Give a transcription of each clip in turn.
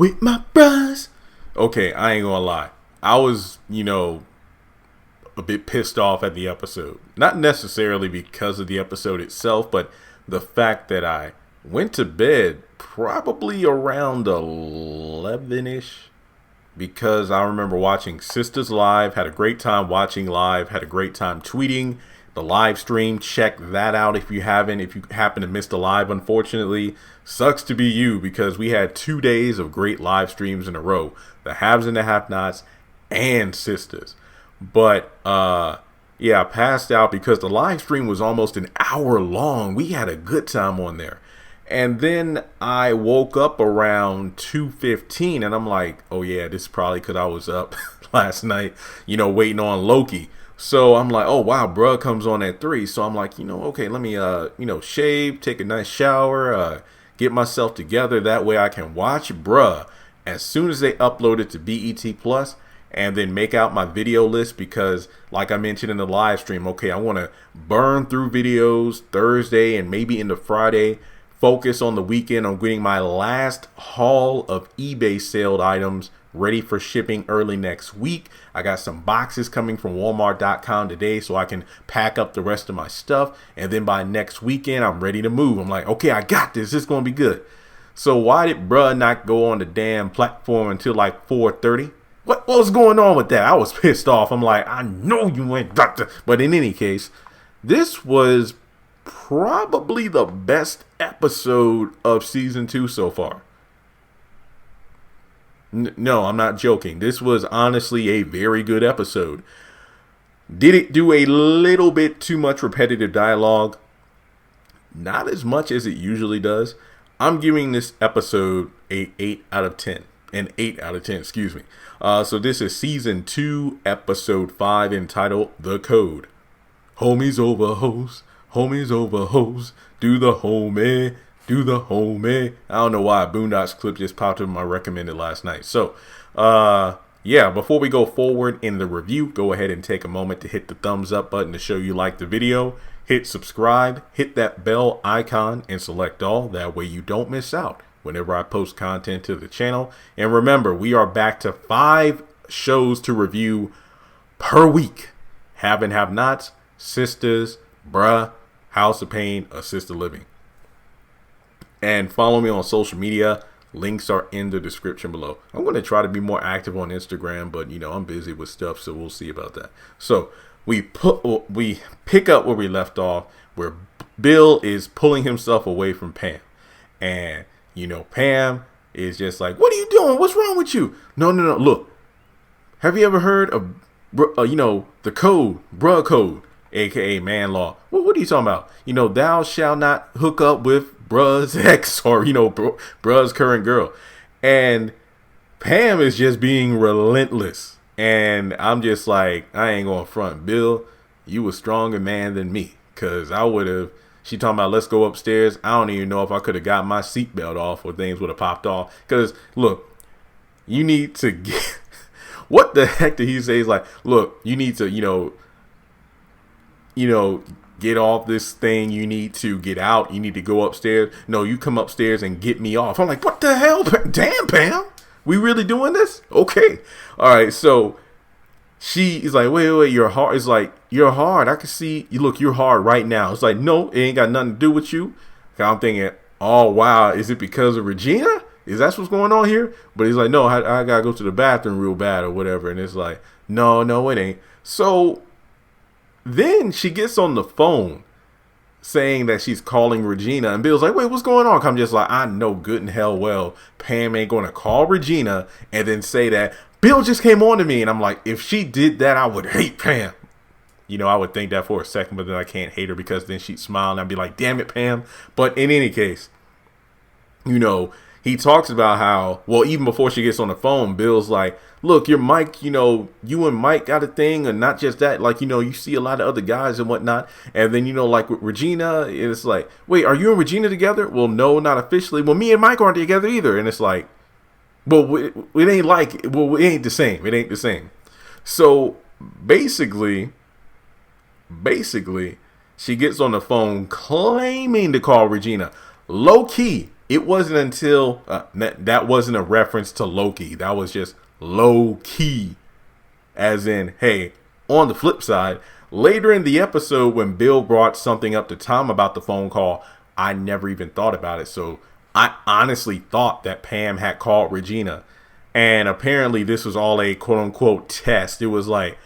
with my bros. Okay, I ain't gonna lie. I was, a bit pissed off at the episode. Not necessarily because of the episode itself, but the fact that I went to bed probably around 11-ish, because I remember watching Sisters Live, had a great time watching live, had a great time tweeting the live stream. Check that out if you haven't. If you happen to miss the live, unfortunately, sucks to be you, because we had 2 days of great live streams in a row. The Haves and the Have-Nots and Sisters. But, yeah, I passed out because the live stream was almost an hour long. We had a good time on there. And then I woke up around 2:15 and I'm like, oh yeah, this is probably because I was up last night, waiting on Loki. So I'm like, oh wow, bruh comes on at 3. So I'm like, okay, let me, shave, take a nice shower, get myself together. That way I can watch bruh as soon as they upload it to BET Plus, and then make out my video list, because like I mentioned in the live stream, okay, I want to burn through videos Thursday and maybe into Friday, focus on the weekend on getting my last haul of eBay sailed items ready for shipping early next week. I got some boxes coming from Walmart.com today, so I can pack up the rest of my stuff, and then by next weekend I'm ready to move. I'm like, okay, I got this. This is going to be good. So why did bruh not go on the damn platform until like 4:30? What was going on with that? I was pissed off. I'm like, I know you ain't doctor. But in any case, this was probably the best episode of season 2 so far. No, I'm not joking. This was honestly a very good episode. Did it do a little bit too much repetitive dialogue? Not as much as it usually does. I'm giving this episode a 8 out of 10. An 8 out of 10, excuse me. So this is season 2, episode 5, entitled The Code. Homies over hoes, homies over hoes, do the homie, do the homie. I don't know why a Boondocks clip just popped up in my recommended last night. So, yeah, before we go forward in the review, go ahead and take a moment to hit the thumbs up button to show you like the video. Hit subscribe, hit that bell icon, and select all. That way you don't miss out whenever I post content to the channel. And remember, we are back to 5 shows to review per week. Have and Have Nots, Sisters, Bruh, House of Pain, Assisted Living. And follow me on social media. Links are in the description below. I'm going to try to be more active on Instagram, but I'm busy with stuff, so we'll see about that. So we pick up where we left off, where Bill is pulling himself away from Pam. And Pam is just like, what are you doing? What's wrong with you? No. Look, have you ever heard of, the code, bruh code, aka man law? What are you talking about? Thou shalt not hook up with bruh's ex, or, bruh's current girl. And Pam is just being relentless. And I'm just like, I ain't going to front. Bill, you a stronger man than me, because I would have. She talking about, let's go upstairs. I don't even know if I could have got my seatbelt off or things would have popped off. Because, look, you need to get... What the heck did he say? He's like, look, you need to, get off this thing. You need to get out. You need to go upstairs. No, you come upstairs and get me off. I'm like, what the hell? Damn, Pam. We really doing this? Okay. All right, so... She is like, wait, you're hard. It's like, you're hard. I can see you. Look, you're hard right now. It's like, no, it ain't got nothing to do with you. I'm thinking, oh, wow. Is it because of Regina? Is that what's going on here? But he's like, no, I got to go to the bathroom real bad or whatever. And it's like, no, it ain't. So then she gets on the phone saying that she's calling Regina. And Bill's like, wait, what's going on? I'm just like, I know good and hell well Pam ain't going to call Regina and then say that Bill just came on to me. And I'm like, if she did that, I would hate Pam. I would think that for a second, but then I can't hate her, because then she'd smile and I'd be like, damn it, Pam. But in any case, he talks about how, well, even before she gets on the phone, Bill's like, look, your Mike, you and Mike got a thing, and not just that, like, you see a lot of other guys and whatnot. And then, like with Regina, it's like, wait, are you and Regina together? Well, no, not officially. Well, me and Mike aren't together either. And it's like, well, it ain't like, well, it ain't the same. It ain't the same. So basically, she gets on the phone claiming to call Regina. Low key, it wasn't until that wasn't a reference to Loki. That was just low key, as in, hey, on the flip side, later in the episode when Bill brought something up to Tom about the phone call, I never even thought about it. So I honestly thought that Pam had called Regina. And apparently this was all a quote unquote test. It was like,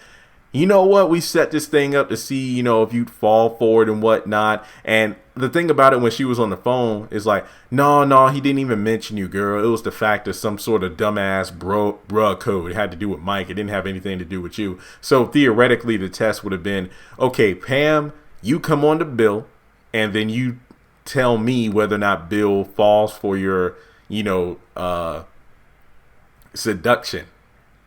you know what? We set this thing up to see, if you'd fall for it and whatnot. And the thing about it when she was on the phone is like, no, he didn't even mention you, girl. It was the fact of some sort of dumbass bruh code. It had to do with Mike. It didn't have anything to do with you. So theoretically, the test would have been, okay, Pam, you come on to Bill, and then you tell me whether or not Bill falls for your, seduction.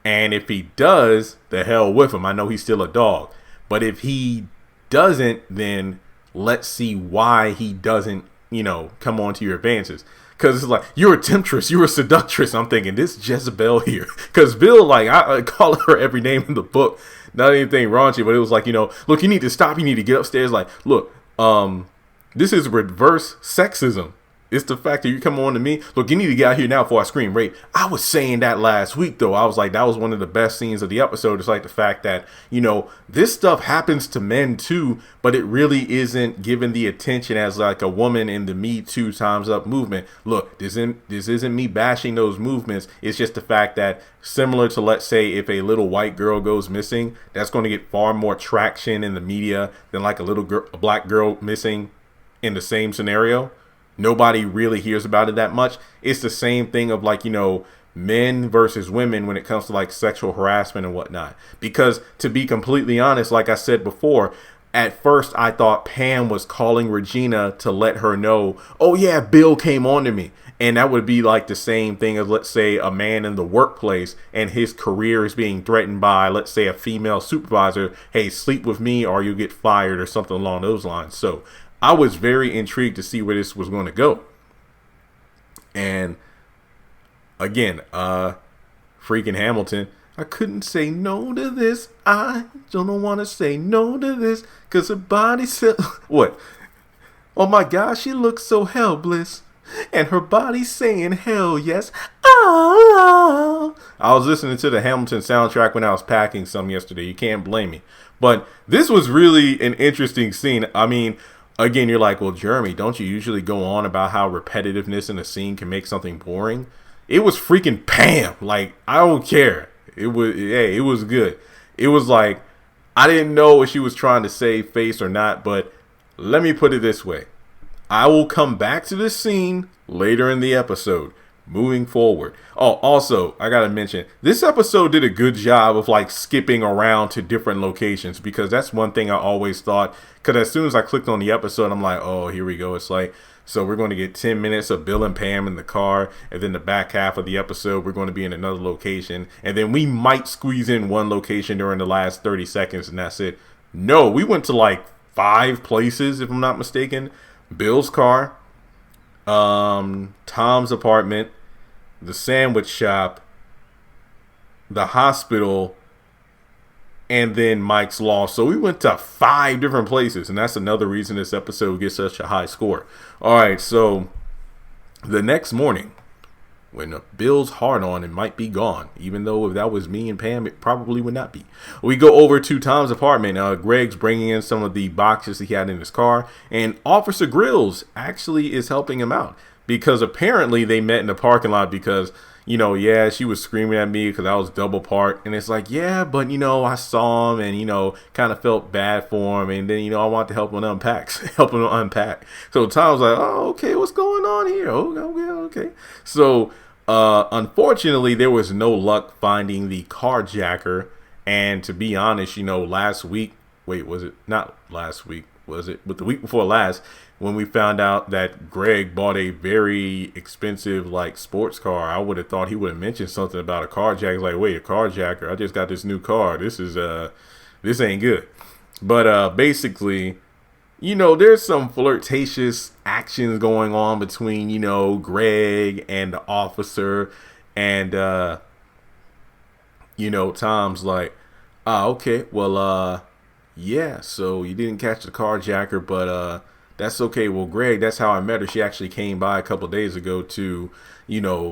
And if he does, the hell with him. I know he's still a dog. But if he doesn't, then let's see why he doesn't, come on to your advances. Because it's like, you're a temptress, you're a seductress. I'm thinking, this Jezebel here. Because Bill, like, I call her every name in the book. Not anything raunchy, but it was like, look, you need to stop. You need to get upstairs. Like, look, this is reverse sexism. It's the fact that you come on to me. Look, you need to get out here now before I scream rape. I was saying that last week, though. I was like, that was one of the best scenes of the episode. It's like the fact that, this stuff happens to men too, but it really isn't given the attention as like a woman in the Me Too Time's Up movement. Look, this isn't me bashing those movements. It's just the fact that similar to, let's say, if a little white girl goes missing, that's going to get far more traction in the media than like a black girl missing in the same scenario. Nobody really hears about it that much. It's the same thing of like, men versus women when it comes to like sexual harassment and whatnot. Because to be completely honest, like I said before, at first I thought Pam was calling Regina to let her know, oh yeah, Bill came on to me. And that would be like the same thing as, let's say, a man in the workplace and his career is being threatened by, let's say, a female supervisor. Hey, sleep with me or you'll get fired or something along those lines. So I was very intrigued to see where this was going to go. And again, freaking Hamilton, I couldn't say no to this. I don't want to say no to this because her body said, what? Oh my gosh, she looks so helpless. And her body's saying hell yes. Oh. I was listening to the Hamilton soundtrack when I was packing some yesterday. You can't blame me. But this was really an interesting scene. I mean, again, you're like, well, Jeremy, don't you usually go on about how repetitiveness in a scene can make something boring? It was freaking Pam. Like, I don't care. It was good. It was like, I didn't know if she was trying to save face or not, but let me put it this way. I will come back to this scene later in the episode, moving forward. Oh, also, I gotta mention, this episode did a good job of like skipping around to different locations, because that's one thing I always thought, because as soon as I clicked on the episode, I'm like, oh, here we go. It's like, so we're going to get 10 minutes of Bill and Pam in the car, and then the back half of the episode, we're going to be in another location, and then we might squeeze in one location during the last 30 seconds, and that's it. No, we went to like 5 places, if I'm not mistaken. Bill's car, Tom's apartment, the sandwich shop, the hospital, and then Mike's loft. So we went to 5 different places, and that's another reason this episode gets such a high score. All right, so the next morning, when Bill's hard on, it might be gone. Even though if that was me and Pam, it probably would not be. We go over to Tom's apartment. Greg's bringing in some of the boxes he had in his car, and Officer Grills actually is helping him out, because apparently they met in the parking lot because, yeah, she was screaming at me because I was double parked. And it's like, yeah, but, I saw him and, kind of felt bad for him. And then, I wanted to help him unpack. So Tom's like, oh, okay, what's going on here? Okay. So, unfortunately, there was no luck finding the carjacker. And to be honest, last week, was it not last week? Was it? But the week before last, when we found out that Greg bought a very expensive sports car, I would have thought he would have mentioned something about a carjacker. Like, wait, a carjacker? I just got this new car. This ain't good. But basically, there's some flirtatious actions going on between Greg and the officer, and Tom's like, okay, well, yeah, so you didn't catch the carjacker, but that's okay. Well, Greg, that's how I met her. She actually came by a couple days ago to,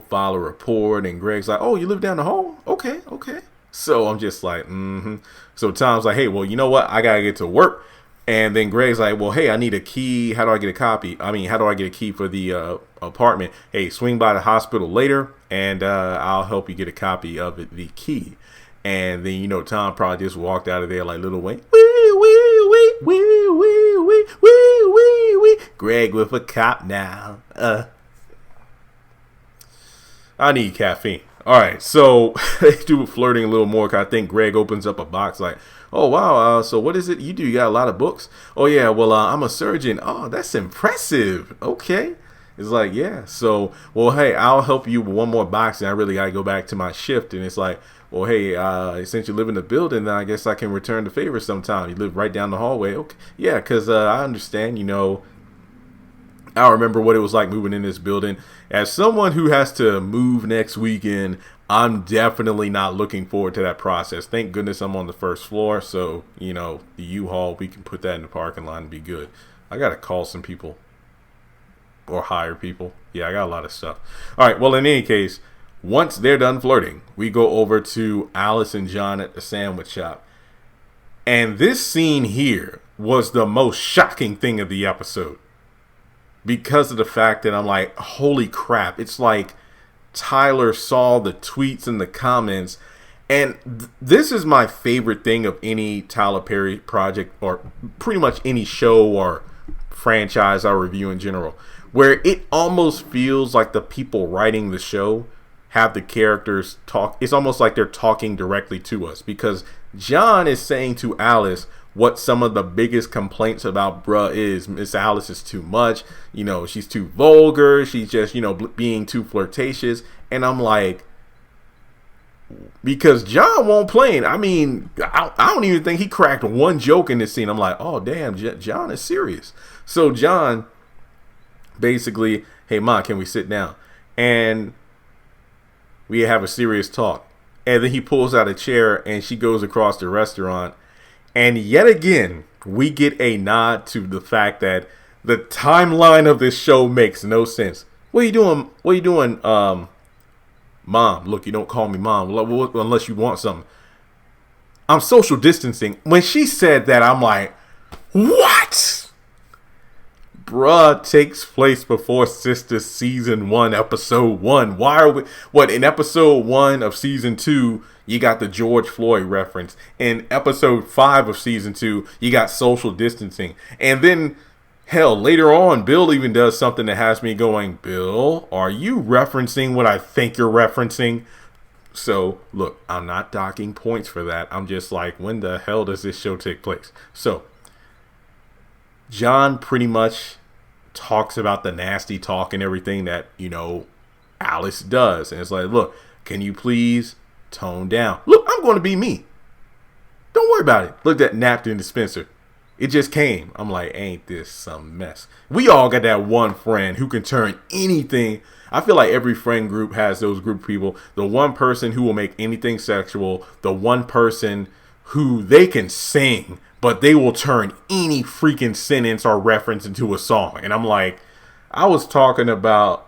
file a report. And Greg's like, oh, you live down the hall? Okay, okay. So I'm just like, mm-hmm. So Tom's like, hey, well, you know what? I got to get to work. And then Greg's like, well, hey, I need a key. How do I get a copy? How do I get a key for the apartment? Hey, swing by the hospital later, and I'll help you get a copy of the key. And then, Tom probably just walked out of there like Lil Wayne. Wee, wee, wee, wee, wee, wee, wee, wee, wee. Greg with a cop now. I need caffeine. All right, so they do flirting a little more. 'Cause I think Greg opens up a box like, oh, wow, so what is it you do? You got a lot of books? Oh, yeah, well, I'm a surgeon. Oh, that's impressive. Okay. It's like, yeah. So, well, hey, I'll help you with one more box, and I really got to go back to my shift. And it's like, well, hey, since you live in the building, then I guess I can return the favor sometime. You live right down the hallway. Okay. Yeah, because I understand, I remember what it was like moving in this building. As someone who has to move next weekend, I'm definitely not looking forward to that process. Thank goodness I'm on the first floor. So, the U-Haul, we can put that in the parking lot and be good. I got to call some people or hire people. Yeah, I got a lot of stuff. All right. Well, in any case, once they're done flirting, we go over to Alice and John at the sandwich shop. And this scene here was the most shocking thing of the episode. Because of the fact that I'm like, holy crap. It's like Tyler saw the tweets and the comments. And this is my favorite thing of any Tyler Perry project, or pretty much any show or franchise I review in general, where it almost feels like the people writing the show have the characters talk. It's almost like they're talking directly to us, because John is saying to Alice what some of the biggest complaints about bruh is. Miss Alice is too much. She's too vulgar. She's just, being too flirtatious. And I'm like, because John won't play it. I don't even think he cracked one joke in this scene. I'm like, oh, damn, John is serious. So John basically, hey, Ma, can we sit down? And we have a serious talk. And then he pulls out a chair and she goes across the restaurant. And yet again, we get a nod to the fact that the timeline of this show makes no sense. What are you doing? What are you doing, Mom? Look, you don't call me Mom unless you want something. I'm social distancing. When she said that, I'm like, what? Bruh takes place before Sister Season 1, Episode 1. Why are we... What, in Episode 1 of Season 2... you got the George Floyd reference. In Episode 5 of Season 2, you got social distancing. And then, hell, later on, Bill even does something that has me going, Bill, are you referencing what I think you're referencing? So, look, I'm not docking points for that. I'm just like, when the hell does this show take place? So, John pretty much talks about the nasty talk and everything that, Alice does. And it's like, look, can you please tone down? Look, I'm going to be me. Don't worry about it. Look, that napkin dispenser. It just came. I'm like, ain't this some mess? We all got that one friend who can turn anything. I feel like every friend group has those group of people. The one person who will make anything sexual. The one person who they can sing, but they will turn any freaking sentence or reference into a song. And I'm like, I was talking about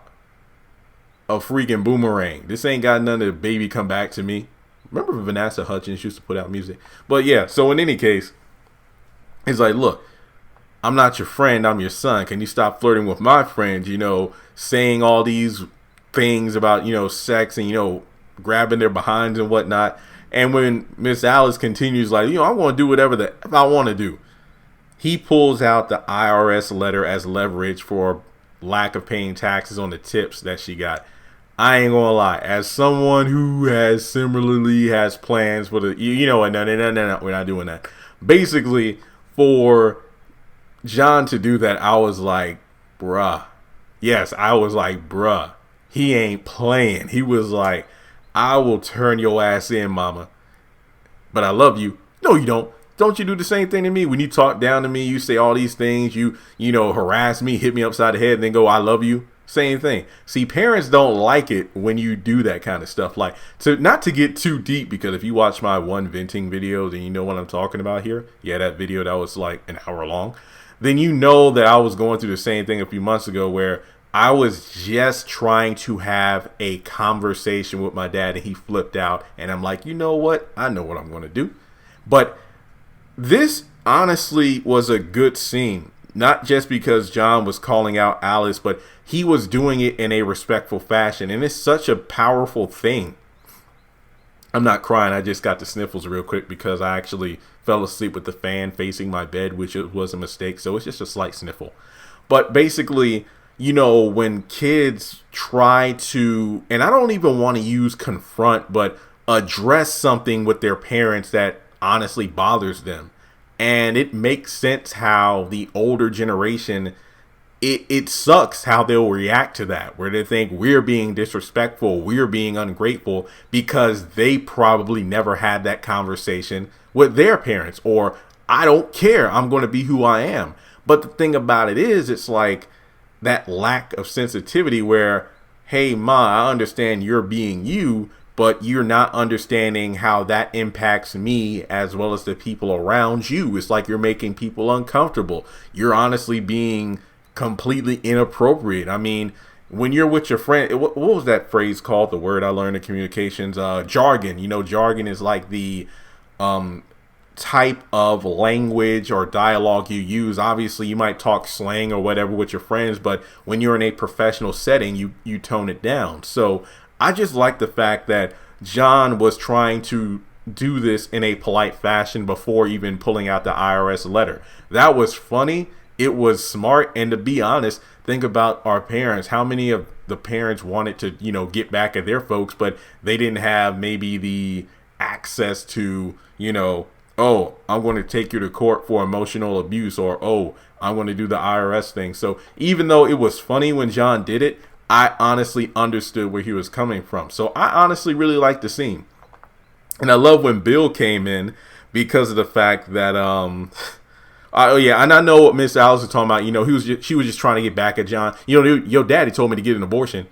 a freaking boomerang. This ain't got none of the Baby Come Back to Me. Remember Vanessa Hudgens used to put out music? But yeah, so in any case, it's like, look, I'm not your friend, I'm your son. Can you stop flirting with my friends, saying all these things about, sex and, grabbing their behinds and whatnot. And when Miss Alice continues like, I'm going to do whatever the F I want to do. He pulls out the IRS letter as leverage for lack of paying taxes on the tips that she got. I ain't gonna lie, as someone who has similarly has plans for the, no, we're not doing that. Basically, for John to do that, I was like, bruh. Yes, I was like, bruh. He ain't playing. He was like, I will turn your ass in, mama. But I love you. No, you don't. Don't you do the same thing to me? When you talk down to me, you say all these things, you harass me, hit me upside the head, and then go, I love you. Same thing. See, parents don't like it when you do that kind of stuff. Like, not to get too deep, because if you watch my one venting video, then you know what I'm talking about here. Yeah, that video that was like an hour long. then you know that I was going through the same thing a few months ago where I was just trying to have a conversation with my dad and he flipped out. And I'm like, you know what? I know what I'm going to do. But this honestly was a good scene. Not just because John was calling out Alice, but he was doing it in a respectful fashion. And it's such a powerful thing. I'm not crying. I just got the sniffles real quick because I actually fell asleep with the fan facing my bed, which was a mistake. So it's just a slight sniffle. But basically, you know, when kids try to, and I don't even want to use confront, but address something with their parents that honestly bothers them. And it makes sense how the older generation, it sucks how they'll react to that, where they think we're being disrespectful, we're being ungrateful because they probably never had that conversation with their parents, or I don't care, I'm going to be who I am. But the thing about it is, it's like that lack of sensitivity where, hey, Ma, I understand you're being you, but you're not understanding how that impacts me as well as the people around you. It's like you're making people uncomfortable. You're honestly being completely inappropriate. I mean, when you're with your friend, what was that phrase called? The word I learned in communications, jargon. You know, jargon is like the type of language or dialogue you use. Obviously, you might talk slang or whatever with your friends, but when you're in a professional setting, you tone it down. So I just like the fact that John was trying to do this in a polite fashion before even pulling out the IRS letter. That was funny. It was smart. And to be honest, think about our parents. How many of the parents wanted to, you know, get back at their folks, but they didn't have maybe the access to, you know, oh, I'm going to take you to court for emotional abuse, or, oh, I'm going to do the IRS thing. So even though it was funny when John did it, I honestly understood where he was coming from. So I honestly really liked the scene. And I love when Bill came in because of the fact that, oh yeah, and I know what Miss Alice was talking about. You know, she was just trying to get back at John. You know, your daddy told me to get an abortion.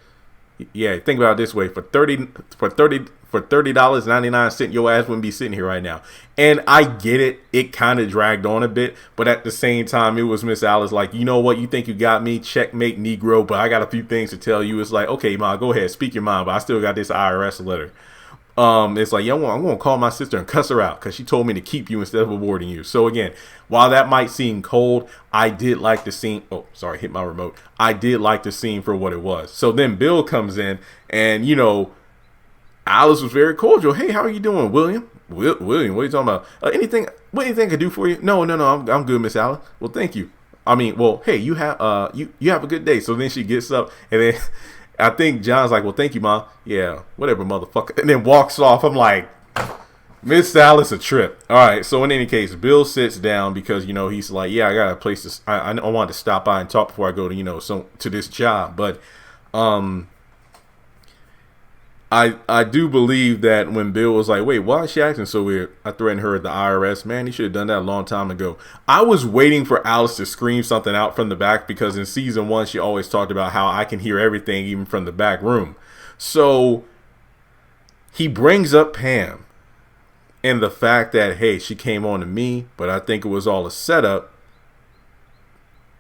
Yeah, think about it this way: for $30.99, your ass wouldn't be sitting here right now. And I get it; it kind of dragged on a bit, but at the same time, it was Miss Alice like, you know what? You think you got me? Checkmate, Negro. But I got a few things to tell you. It's like, okay, Ma, go ahead, speak your mind. But I still got this IRS letter. It's like, yeah, I'm going to call my sister and cuss her out because she told me to keep you instead of aborting you. So again, while that might seem cold, I did like the scene. Oh, sorry, hit my remote. I did like the scene for what it was. So then Bill comes in and, you know, Alice was very cordial. Hey, how are you doing, William? William, what are you talking about? Anything I can do for you? No, I'm good, Miss Alice. Well, thank you. I mean, well, hey, you have you have a good day. So then she gets up and then I think John's like, well, thank you, Mom. Yeah, whatever, motherfucker. And then walks off. I'm like, Miss Alice a trip. All right. So in any case, Bill sits down because, you know, he's like, yeah, I got a place to, I wanted to stop by and talk before I go to, you know, to this job. But I do believe that when Bill was like, wait, why is she acting so weird? I threatened her at the IRS. Man, he should have done that a long time ago. I was waiting for Alice to scream something out from the back because in season 1, she always talked about how I can hear everything even from the back room. So he brings up Pam and the fact that, hey, she came on to me, but I think it was all a setup.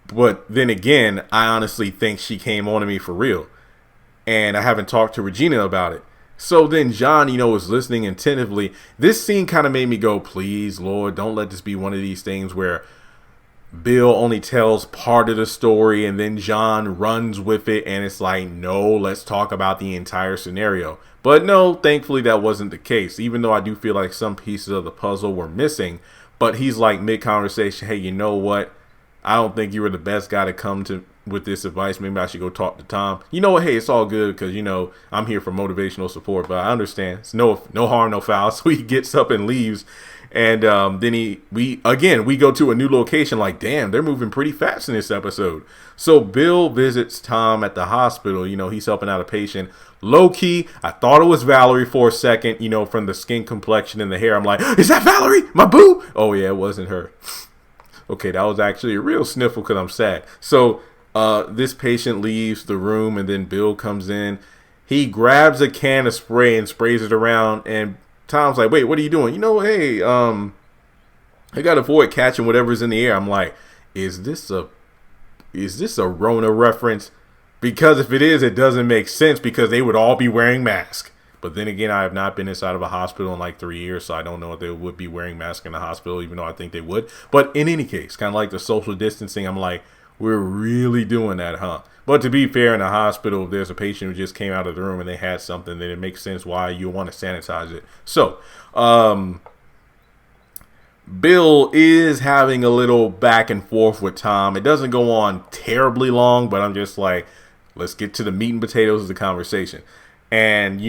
But then again, I honestly think she came on to me for real. And I haven't talked to Regina about it. So then John, you know, was listening attentively. This scene kind of made me go, please, Lord, don't let this be one of these things where Bill only tells part of the story and then John runs with it. And it's like, no, let's talk about the entire scenario. But no, thankfully that wasn't the case, even though I do feel like some pieces of the puzzle were missing. But he's like mid-conversation, hey, you know what? I don't think you were the best guy to come to with this advice. Maybe I should go talk to Tom. You know what? Hey, it's all good because, you know, I'm here for motivational support, but I understand. It's no harm, no foul. So he gets up and leaves. And then we go to a new location like, damn, they're moving pretty fast in this episode. So Bill visits Tom at the hospital. You know, he's helping out a patient. Low key, I thought it was Valerie for a second, you know, from the skin complexion and the hair. I'm like, is that Valerie? My boo? Oh, yeah, it wasn't her. Okay, that was actually a real sniffle because I'm sad. So this patient leaves the room and then Bill comes in. He grabs a can of spray and sprays it around. And Tom's like, wait, what are you doing? You know, hey, I got to avoid catching whatever's in the air. I'm like, is this a Rona reference? Because if it is, it doesn't make sense because they would all be wearing masks. But then again, I have not been inside of a hospital in like 3 years, so I don't know if they would be wearing masks in the hospital, even though I think they would. But in any case, kind of like the social distancing, I'm like, we're really doing that, huh? But to be fair, in a hospital, if there's a patient who just came out of the room and they had something, then it makes sense why you want to sanitize it. So, Bill is having a little back and forth with Tom. It doesn't go on terribly long, but I'm just like, let's get to the meat and potatoes of the conversation. And,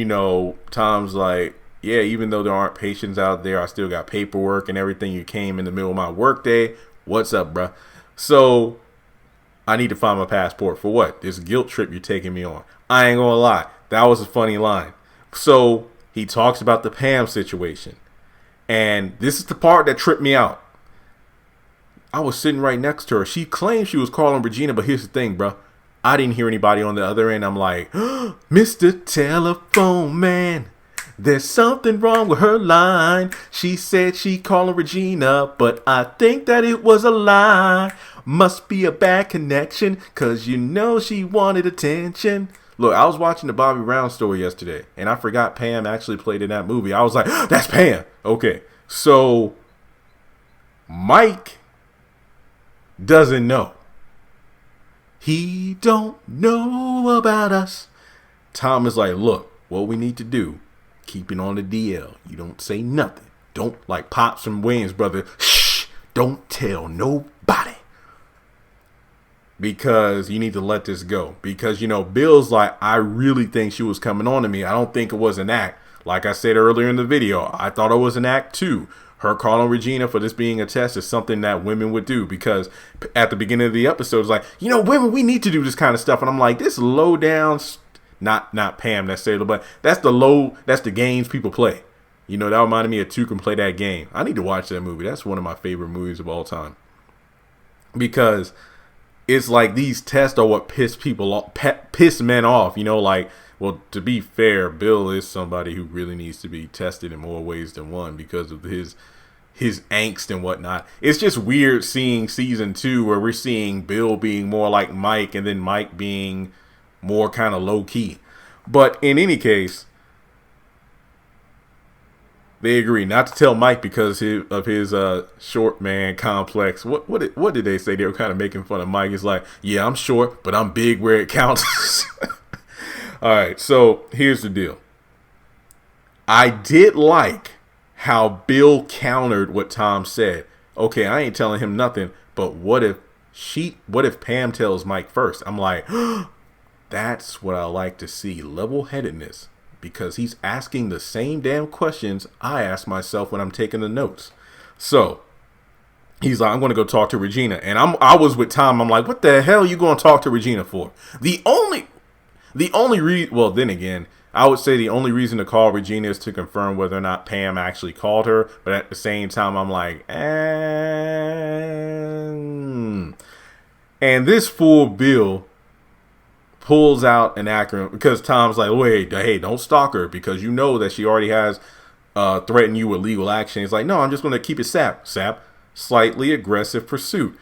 Tom's like, yeah, even though there aren't patients out there, I still got paperwork and everything. You came in the middle of my workday. What's up, bruh? So I need to find my passport for what? This guilt trip you're taking me on. I ain't gonna lie. That was a funny line. So he talks about the Pam situation. And this is the part that tripped me out. I was sitting right next to her. She claimed she was calling Regina, but here's the thing, bruh. I didn't hear anybody on the other end. I'm like, Mr. Telephone Man, there's something wrong with her line. She said she calling Regina, but I think that it was a lie. Must be a bad connection, cause she wanted attention. Look, I was watching the Bobby Brown story yesterday, and I forgot Pam actually played in that movie. I was like, that's Pam. Okay, so Mike doesn't know. He don't know about us. Tom is like, look, what we need to do, keep it on the DL. You don't say nothing. Don't, like Pops from Wayne's brother, shh, don't tell nobody. Because you need to let this go. Because, Bill's like, I really think she was coming on to me. I don't think it was an act. Like I said earlier in the video, I thought it was an act too. Her calling Regina for this being a test is something that women would do, because at the beginning of the episode, it's like, women, we need to do this kind of stuff. And I'm like, this low down, not Pam necessarily, but that's the games people play. That reminded me of Two Can Play That Game. I need to watch that movie. That's one of my favorite movies of all time. Because it's like these tests are what piss men off, well, to be fair, Bill is somebody who really needs to be tested in more ways than one because of his angst and whatnot. It's just weird seeing season 2 where we're seeing Bill being more like Mike and then Mike being more kind of low key. But in any case, they agree not to tell Mike because of his short man complex. What did they say? They were kind of making fun of Mike. It's like, yeah, I'm short, but I'm big where it counts. All right, so here's the deal. I did like how Bill countered what Tom said. Okay, I ain't telling him nothing, but what if Pam tells Mike first? I'm like, that's what I like to see, level-headedness, because he's asking the same damn questions I ask myself when I'm taking the notes. So he's like, I'm going to go talk to Regina. And I was with Tom. I'm like, what the hell are you going to talk to Regina for? The only reason, well, then again, I would say the only reason to call Regina is to confirm whether or not Pam actually called her. But at the same time, I'm like, And this fool Bill pulls out an acronym because Tom's like, wait, hey, don't stalk her because you know that she already has threatened you with legal action. He's like, no, I'm just going to keep it SAP. Slightly aggressive pursuit.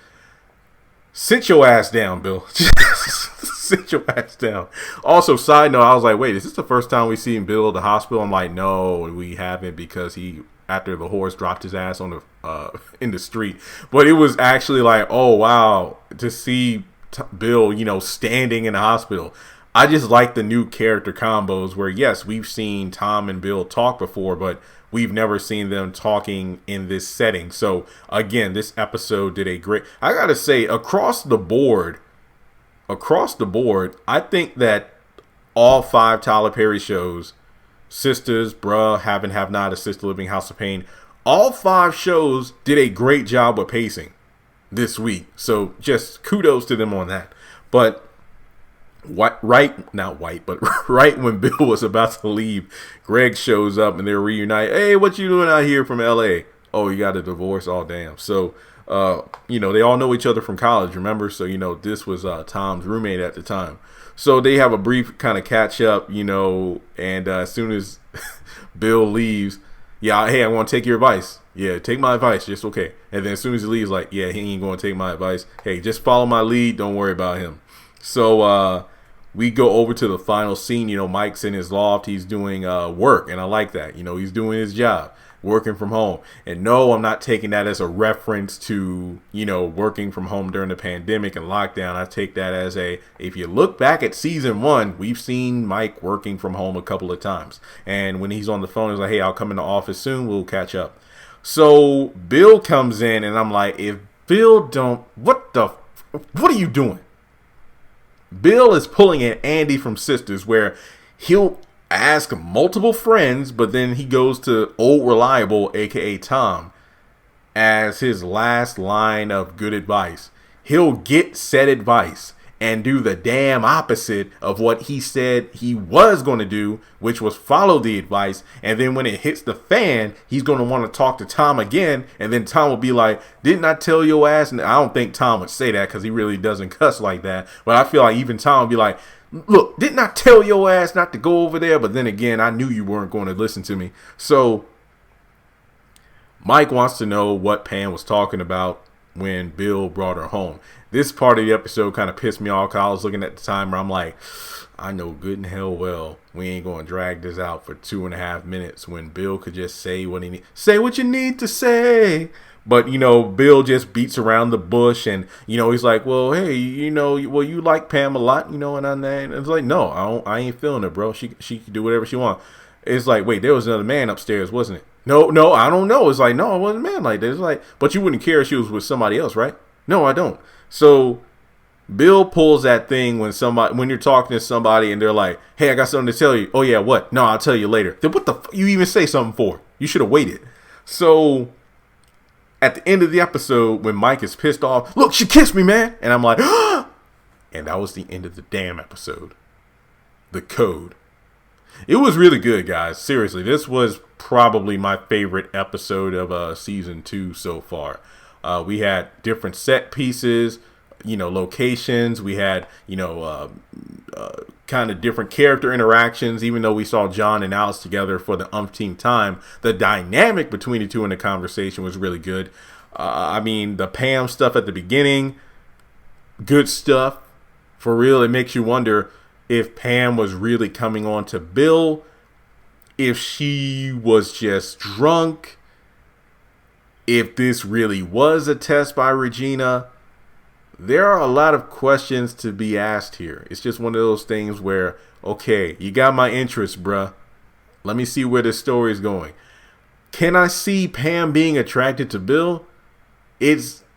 Sit your ass down, Bill. Sit your ass down. Also, side note, I was like, wait, is this the first time we've seen Bill at the hospital? I'm like, no, we haven't, because after the horse dropped his ass on the in the street. But it was actually like, oh, wow, to see Bill, standing in the hospital. I just like the new character combos where, yes, we've seen Tom and Bill talk before, but we've never seen them talking in this setting. So, again, this episode did a great... I got to say, across the board, I think that all 5 Tyler Perry shows, Sisters, Bruh, Have Not, Assisted Living, House of Pain, all 5 shows did a great job with pacing this week. So just kudos to them on that. But right when Bill was about to leave, Greg shows up and they're reunited. Hey, what you doing out here from LA? Oh, you got a divorce? Oh, damn. So, they all know each other from college, remember? So, this was Tom's roommate at the time. So they have a brief kind of catch up, and as soon as Bill leaves, Yeah, hey, I want to take your advice. Yeah, take my advice. Just okay. And then as soon as he leaves, like, yeah, he ain't going to take my advice. Hey, just follow my lead. Don't worry about him. So we go over to the final scene. You know, Mike's in his loft. He's doing work, and I like that. You know, he's doing his job, working from home. And no, I'm not taking that as a reference to, you know, working from home during the pandemic and lockdown. I take that as if you look back at season 1, we've seen Mike working from home a couple of times. And when he's on the phone, he's like, hey, I'll come in the office soon. We'll catch up. So Bill comes in, and I'm like, if Bill don't, what are you doing? Bill is pulling an Andy from Sisters, where he'll ask multiple friends, but then he goes to Old Reliable, aka Tom, as his last line of good advice. He'll get said advice and do the damn opposite of what he said he was going to do, which was follow the advice. And then when it hits the fan, he's going to want to talk to Tom again. And then Tom will be like, didn't I tell your ass? And I don't think Tom would say that because he really doesn't cuss like that. But I feel like even Tom would be like, look, didn't I tell your ass not to go over there? But then again, I knew you weren't going to listen to me. So Mike wants to know what Pam was talking about when Bill brought her home. This part of the episode kind of pissed me off because I was looking at the timer. I'm like, I know good and hell well we ain't going to drag this out for 2.5 minutes when Bill could just say what he need. Say what you need to say. But, you know, Bill just beats around the bush and, you know, he's like, well, hey, you know, well, you like Pam a lot, you know, and it's like, no, I ain't feeling it, bro. She can do whatever she wants. It's like, wait, there was another man upstairs, wasn't it? No, I don't know. It's like, no, it wasn't a man like that. It's like, but you wouldn't care if she was with somebody else, right? No, I don't. So Bill pulls that thing when you're talking to somebody and they're like, hey, I got something to tell you. Oh, yeah, what? No, I'll tell you later. Then what the you even say something for? You should have waited. So at the end of the episode, when Mike is pissed off, look, she kissed me, man. And I'm like, and that was the end of the damn episode. The code. It was really good, guys. Seriously, this was probably my favorite episode of season 2 so far. We had different set pieces, you know, locations. We had, you know, kind of different character interactions. Even though we saw John and Alice together for the umpteenth time, the dynamic between the two in the conversation was really good. I mean, the Pam stuff at the beginning, good stuff. For real, it makes you wonder if Pam was really coming on to Bill, if she was just drunk, if this really was a test by Regina. There are a lot of questions to be asked here. It's just one of those things where, okay, you got my interest, bruh. Let me see where this story is going. Can I see Pam being attracted to Bill?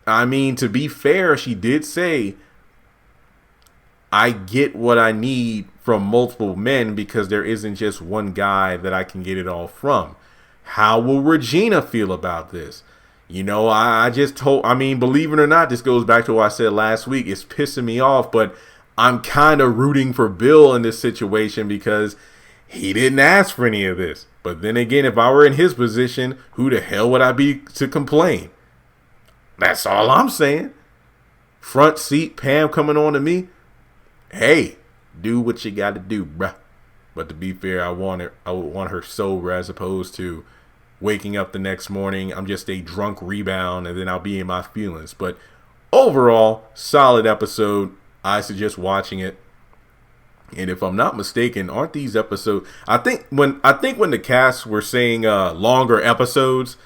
I mean, to be fair, she did say, I get what I need from multiple men because there isn't just one guy that I can get it all from. How will Regina feel about this? You know, believe it or not, this goes back to what I said last week. It's pissing me off, but I'm kind of rooting for Bill in this situation because he didn't ask for any of this. But then again, if I were in his position, who the hell would I be to complain? That's all I'm saying. Front seat, Pam coming on to me. Hey, do what you got to do, bruh. But to be fair, I would want her sober as opposed to waking up the next morning. I'm just a drunk rebound and then I'll be in my feelings. But overall, solid episode. I suggest watching it. And if I'm not mistaken, aren't these episodes? I think when the cast were saying longer episodes,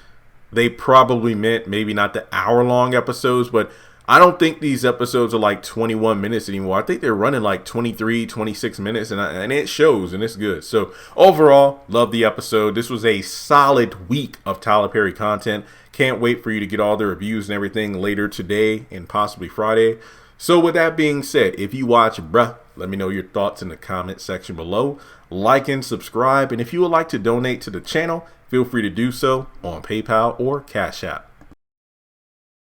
they probably meant maybe not the hour-long episodes, but I don't think these episodes are like 21 minutes anymore. I think they're running like 23, 26 minutes, and it shows, and it's good. So overall, love the episode. This was a solid week of Tyler Perry content. Can't wait for you to get all the reviews and everything later today and possibly Friday. So with that being said, if you watch, bruh, let me know your thoughts in the comment section below. Like and subscribe, and if you would like to donate to the channel, feel free to do so on PayPal or Cash App.